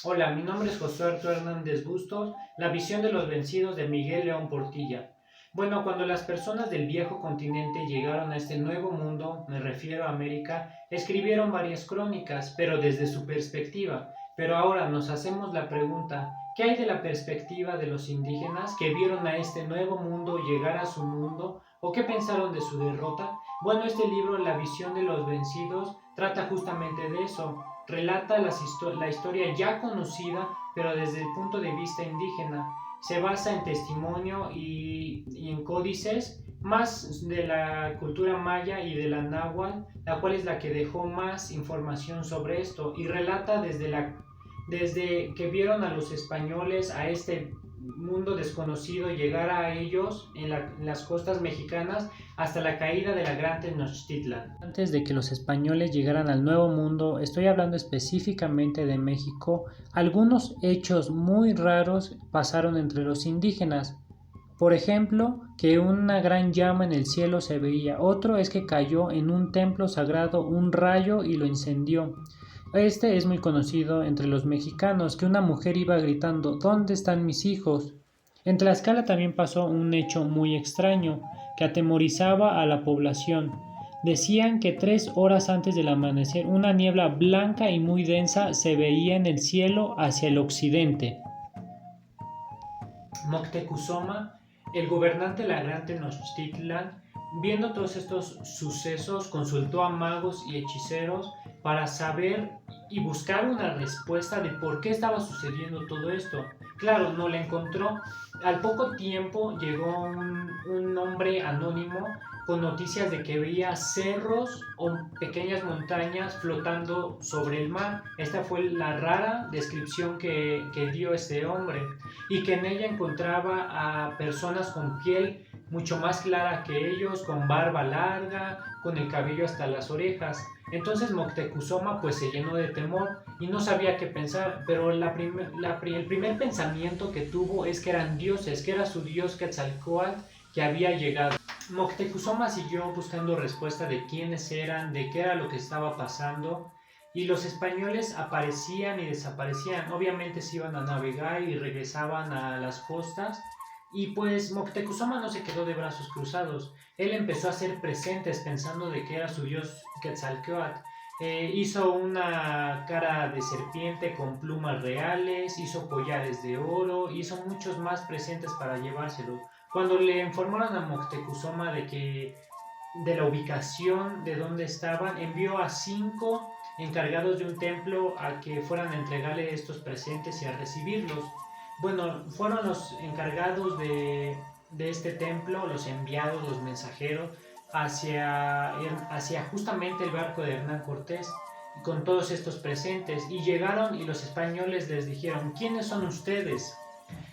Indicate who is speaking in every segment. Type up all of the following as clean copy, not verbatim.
Speaker 1: Hola, mi nombre es José Arturo Hernández Bustos, La visión de los vencidos de Miguel León Portilla. Bueno, cuando las personas del viejo continente llegaron a este nuevo mundo, me refiero a América, escribieron varias crónicas, pero desde su perspectiva. Pero ahora nos hacemos la pregunta, ¿qué hay de la perspectiva de los indígenas que vieron a este nuevo mundo llegar a su mundo o qué pensaron de su derrota? Bueno, este libro, La visión de los vencidos, trata justamente de eso. Relata la historia ya conocida, pero desde el punto de vista indígena. Se basa en testimonio y en códices más de la cultura maya y de la náhuatl, la cual es la que dejó más información sobre esto y relata desde que vieron a los españoles a este mundo desconocido llegar a ellos en las costas mexicanas hasta la caída de la gran Tenochtitlan. Antes de que los españoles llegaran al Nuevo Mundo, estoy hablando específicamente de México, algunos hechos muy raros pasaron entre los indígenas. Por ejemplo, que una gran llama en el cielo se veía. Otro es que cayó en un templo sagrado un rayo y lo incendió. Este es muy conocido entre los mexicanos, que una mujer iba gritando ¿Dónde están mis hijos? En Tlaxcala también pasó un hecho muy extraño, que atemorizaba a la población. Decían que 3 horas antes del amanecer una niebla blanca y muy densa se veía en el cielo hacia el occidente. Moctezuma, el gobernante de la gran Tenochtitlan, viendo todos estos sucesos, consultó a magos y hechiceros para saber y buscar una respuesta de por qué estaba sucediendo todo esto. Claro, no la encontró. Al poco tiempo llegó un hombre anónimo con noticias de que veía cerros o pequeñas montañas flotando sobre el mar. Esta fue la rara descripción que dio este hombre y que en ella encontraba a personas con piel mucho más clara que ellos, con barba larga, con el cabello hasta las orejas. Entonces Moctezuma pues se llenó de temor y no sabía qué pensar, pero el primer pensamiento que tuvo es que eran dioses, que era su dios Quetzalcóatl que había llegado. Moctezuma siguió buscando respuesta de quiénes eran, de qué era lo que estaba pasando, y los españoles aparecían y desaparecían. Obviamente se iban a navegar y regresaban a las costas. Y pues Moctezuma no se quedó de brazos cruzados. Él empezó a hacer presentes pensando de que era su dios Quetzalcóatl. Hizo una cara de serpiente con plumas reales, hizo collares de oro, hizo muchos más presentes para llevárselo. Cuando le informaron a Moctezuma de la ubicación de dónde estaban, envió a 5 encargados de un templo a que fueran a entregarle estos presentes y a recibirlos. Bueno, fueron los encargados de este templo, los enviados, los mensajeros, hacia justamente el barco de Hernán Cortés con todos estos presentes. Y llegaron y los españoles les dijeron, ¿quiénes son ustedes?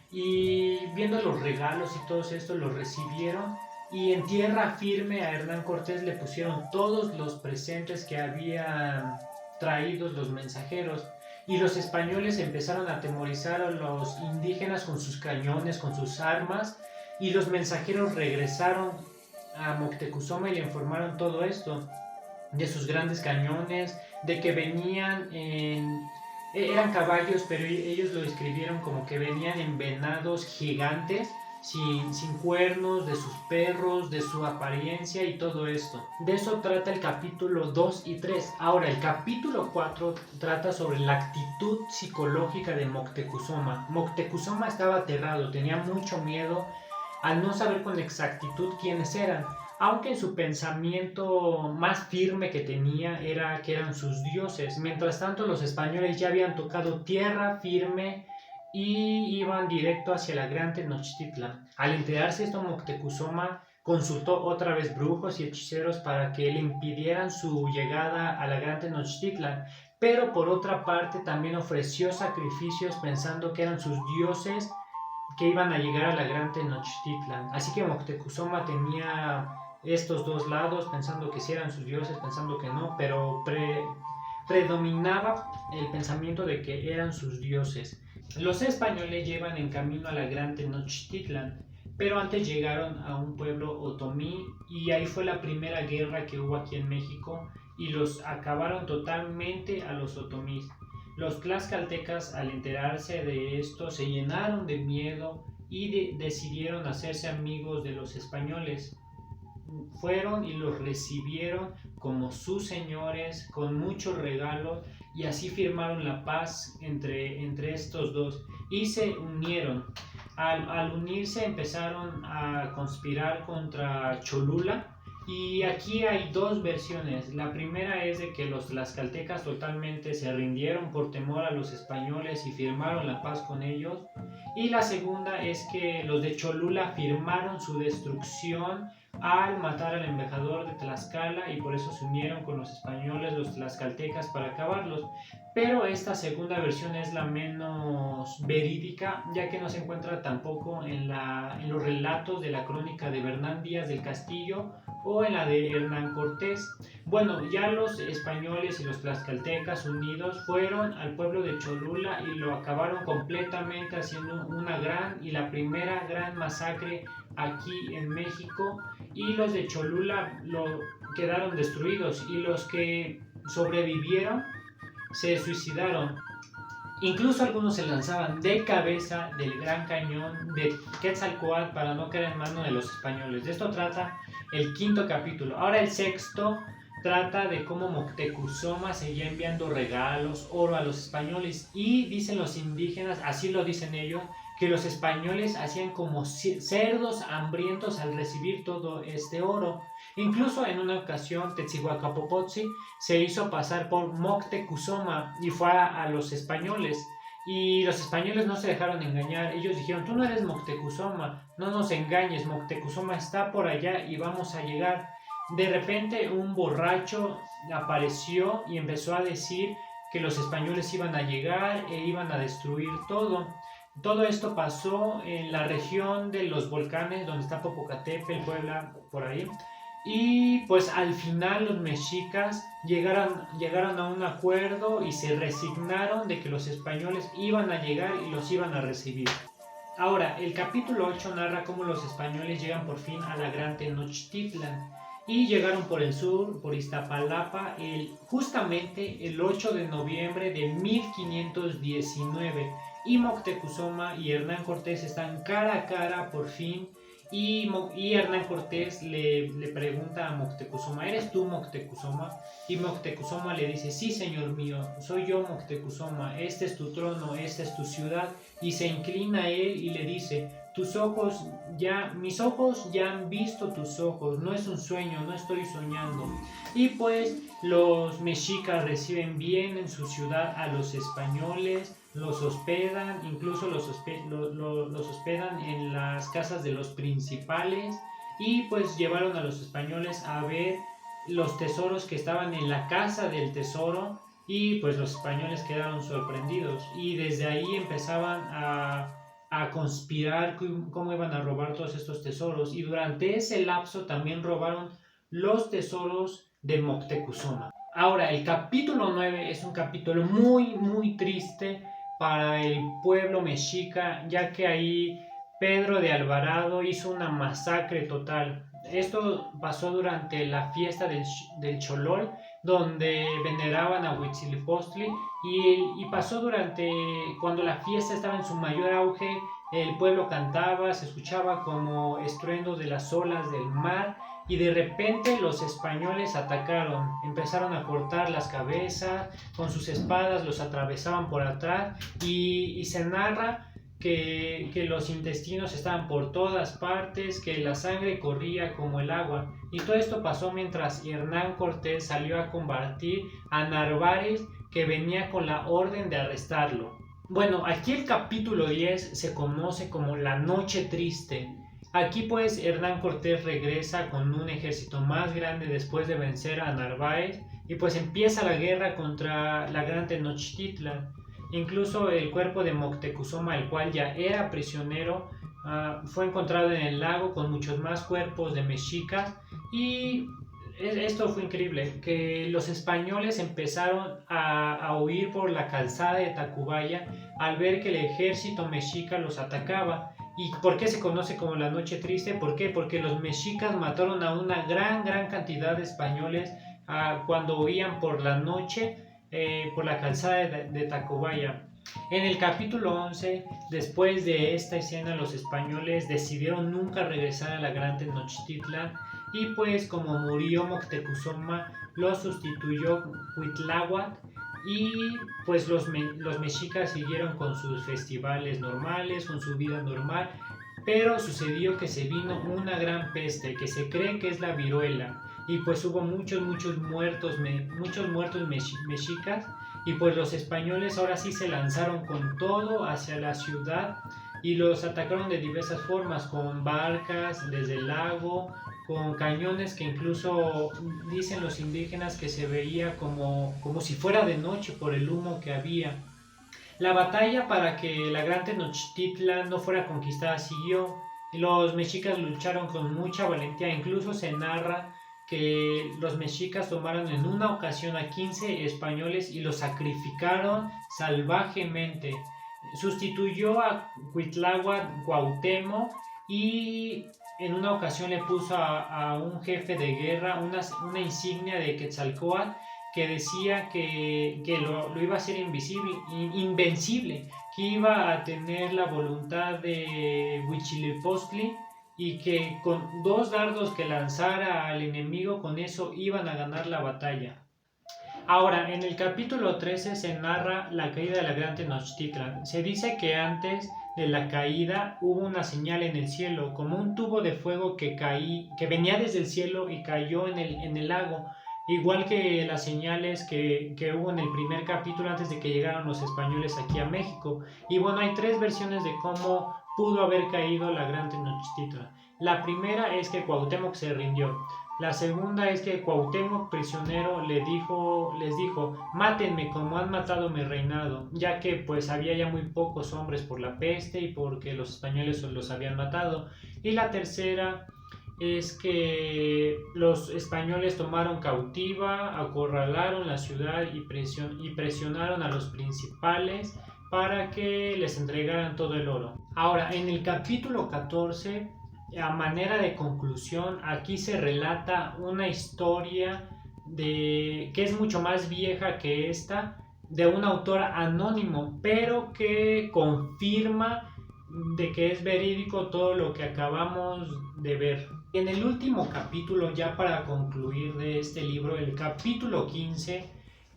Speaker 1: Y viendo los regalos y todo esto, los recibieron y en tierra firme a Hernán Cortés le pusieron todos los presentes que habían traído los mensajeros. Y los españoles empezaron a atemorizar a los indígenas con sus cañones, con sus armas, y los mensajeros regresaron a Moctezuma y le informaron todo esto, de sus grandes cañones, de que venían eran caballos, pero ellos lo escribieron como que venían en venados gigantes, sin cuernos, de sus perros, de su apariencia y todo esto. De eso trata el capítulo 2 y 3. Ahora, el capítulo 4 trata sobre la actitud psicológica de Moctezuma. Moctezuma estaba aterrado, tenía mucho miedo al no saber con exactitud quiénes eran, aunque en su pensamiento más firme que tenía era que eran sus dioses. Mientras tanto, los españoles ya habían tocado tierra firme y iban directo hacia la gran Tenochtitlan. Al enterarse esto, Moctezuma consultó otra vez brujos y hechiceros para que le impidieran su llegada a la gran Tenochtitlan, pero por otra parte también ofreció sacrificios pensando que eran sus dioses que iban a llegar a la gran Tenochtitlan. Así que Moctezuma tenía estos dos lados, pensando que sí eran sus dioses, pensando que no, pero predominaba el pensamiento de que eran sus dioses. Los españoles llevan en camino a la gran Tenochtitlan, pero antes llegaron a un pueblo otomí y ahí fue la primera guerra que hubo aquí en México y los acabaron totalmente a los otomís. Los tlaxcaltecas, al enterarse de esto, se llenaron de miedo y decidieron hacerse amigos de los españoles. Fueron y los recibieron como sus señores, con muchos regalos, y así firmaron la paz entre estos dos y se unieron. Al unirse empezaron a conspirar contra Cholula. Y aquí hay dos versiones. La primera es de que los tlaxcaltecas totalmente se rindieron por temor a los españoles y firmaron la paz con ellos. Y la segunda es que los de Cholula firmaron su destrucción al matar al embajador de Tlaxcala, y por eso se unieron con los españoles, los tlaxcaltecas, para acabarlos. Pero esta segunda versión es la menos verídica, ya que no se encuentra tampoco en los relatos de la crónica de Bernal Díaz del Castillo o en la de Hernán Cortés. Bueno, ya los españoles y los tlaxcaltecas unidos fueron al pueblo de Cholula y lo acabaron completamente, haciendo una gran y la primera gran masacre aquí en México, y los de Cholula quedaron destruidos, y los que sobrevivieron se suicidaron. Incluso algunos se lanzaban de cabeza del gran cañón de Quetzalcóatl para no caer en manos de los españoles. De esto trata el quinto capítulo. Ahora el sexto trata de cómo Moctezuma seguía enviando regalos, oro a los españoles, y dicen los indígenas, así lo dicen ellos, que los españoles hacían como cerdos hambrientos al recibir todo este oro. Incluso en una ocasión Tetzihuacapopotzi se hizo pasar por Moctezuma y fue a los españoles. Y los españoles no se dejaron engañar. Ellos dijeron: tú no eres Moctezuma, no nos engañes, Moctezuma está por allá y vamos a llegar. De repente un borracho apareció y empezó a decir que los españoles iban a llegar e iban a destruir todo. Todo esto pasó en la región de los volcanes, donde está Popocatépetl, Puebla, por ahí. Y pues al final los mexicas llegaron a un acuerdo y se resignaron de que los españoles iban a llegar y los iban a recibir. Ahora, el capítulo 8 narra cómo los españoles llegan por fin a la Gran Tenochtitlan. Y llegaron por el sur, por Iztapalapa, justamente el 8 de noviembre de 1519. Y Moctezuma y Hernán Cortés están cara a cara por fin. Y Hernán Cortés le pregunta a Moctezuma: ¿eres tú Moctezuma? Y Moctezuma le dice: sí, señor mío, soy yo Moctezuma, este es tu trono, esta es tu ciudad. Y se inclina a él y le dice: mis ojos ya han visto tus ojos, no es un sueño, no estoy soñando. Y pues los mexicas reciben bien en su ciudad a los españoles, los hospedan, incluso los hospedan en las casas de los principales, y pues llevaron a los españoles a ver los tesoros que estaban en la casa del tesoro, y pues los españoles quedaron sorprendidos, y desde ahí empezaban a conspirar cómo iban a robar todos estos tesoros, y durante ese lapso también robaron los tesoros de Moctezuma. Ahora, el capítulo 9 es un capítulo muy, muy triste para el pueblo mexica, ya que ahí Pedro de Alvarado hizo una masacre total. Esto pasó durante la fiesta del Cholol, donde veneraban a Huitzilopochtli, y pasó durante cuando la fiesta estaba en su mayor auge. El pueblo cantaba, se escuchaba como estruendos de las olas del mar, y de repente los españoles atacaron, empezaron a cortar las cabezas, con sus espadas los atravesaban por atrás, y se narra que los intestinos estaban por todas partes, que la sangre corría como el agua. Y todo esto pasó mientras Hernán Cortés salió a combatir a Narváez, que venía con la orden de arrestarlo. Bueno, aquí el capítulo 10 se conoce como la Noche Triste. Aquí pues Hernán Cortés regresa con un ejército más grande después de vencer a Narváez, y pues empieza la guerra contra la Gran Tenochtitlan. Incluso el cuerpo de Moctezuma, el cual ya era prisionero, fue encontrado en el lago con muchos más cuerpos de mexicas. Y esto fue increíble, que los españoles empezaron a huir por la calzada de Tacubaya al ver que el ejército mexica los atacaba. ¿Y por qué se conoce como la Noche Triste? ¿Por qué? Porque los mexicas mataron a una gran cantidad de españoles cuando huían por la noche, por la calzada de Tacubaya. En el capítulo 11, después de esta escena, los españoles decidieron nunca regresar a la gran Tenochtitlan y pues como murió Moctezuma, lo sustituyó Cuitláhuac y pues los mexicas siguieron con sus festivales normales, con su vida normal, pero sucedió que se vino una gran peste que se cree que es la viruela y pues hubo muchos muertos mexicas y pues los españoles ahora sí se lanzaron con todo hacia la ciudad y los atacaron de diversas formas, con barcas desde el lago, con cañones que incluso dicen los indígenas que se veía como si fuera de noche por el humo que había. La batalla para que la gran Tenochtitlan no fuera conquistada siguió. Los mexicas lucharon con mucha valentía, incluso se narra que los mexicas tomaron en una ocasión a 15 españoles y los sacrificaron salvajemente. Sustituyó a Cuitláhuac Cuauhtémoc y en una ocasión le puso a un jefe de guerra una insignia de Quetzalcóatl que decía que lo iba a hacer invencible, que iba a tener la voluntad de Huitzilopochtli y que con 2 dardos que lanzara al enemigo, con eso iban a ganar la batalla. Ahora, en el capítulo 13 se narra la caída de la gran Tenochtitlan. Se dice que antes de la caída hubo una señal en el cielo, como un tubo de fuego que venía desde el cielo y cayó en el lago. Igual que las señales que hubo en el primer capítulo antes de que llegaran los españoles aquí a México. Y bueno, hay 3 versiones de cómo pudo haber caído la gran Tenochtitlan. La primera es que Cuauhtémoc se rindió. La segunda es que Cuauhtémoc, prisionero, les dijo, mátenme como han matado mi reinado, ya que pues había ya muy pocos hombres por la peste y porque los españoles los habían matado. Y la tercera es que los españoles tomaron cautiva, acorralaron la ciudad y presionaron a los principales para que les entregaran todo el oro. Ahora, en el capítulo 14, a manera de conclusión, aquí se relata una historia que es mucho más vieja que esta, de un autor anónimo, pero que confirma de que es verídico todo lo que acabamos de ver. En el último capítulo, ya para concluir de este libro, el capítulo 15,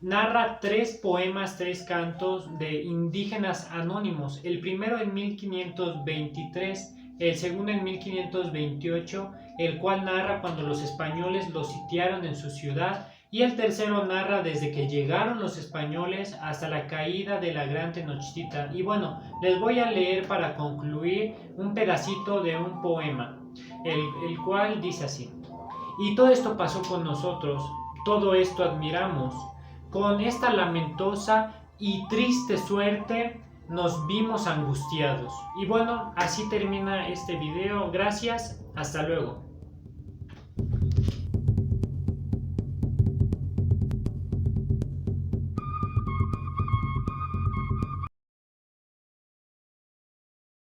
Speaker 1: narra 3 poemas, 3 cantos de indígenas anónimos. El primero en 1523, el segundo en 1528, el cual narra cuando los españoles los sitiaron en su ciudad, y el tercero narra desde que llegaron los españoles hasta la caída de la gran Tenochtitlan. Y bueno, les voy a leer para concluir un pedacito de un poema, el cual dice así: y todo esto pasó con nosotros, todo esto admiramos, con esta lamentosa y triste suerte nos vimos angustiados. Y bueno, así termina este video. Gracias, hasta luego.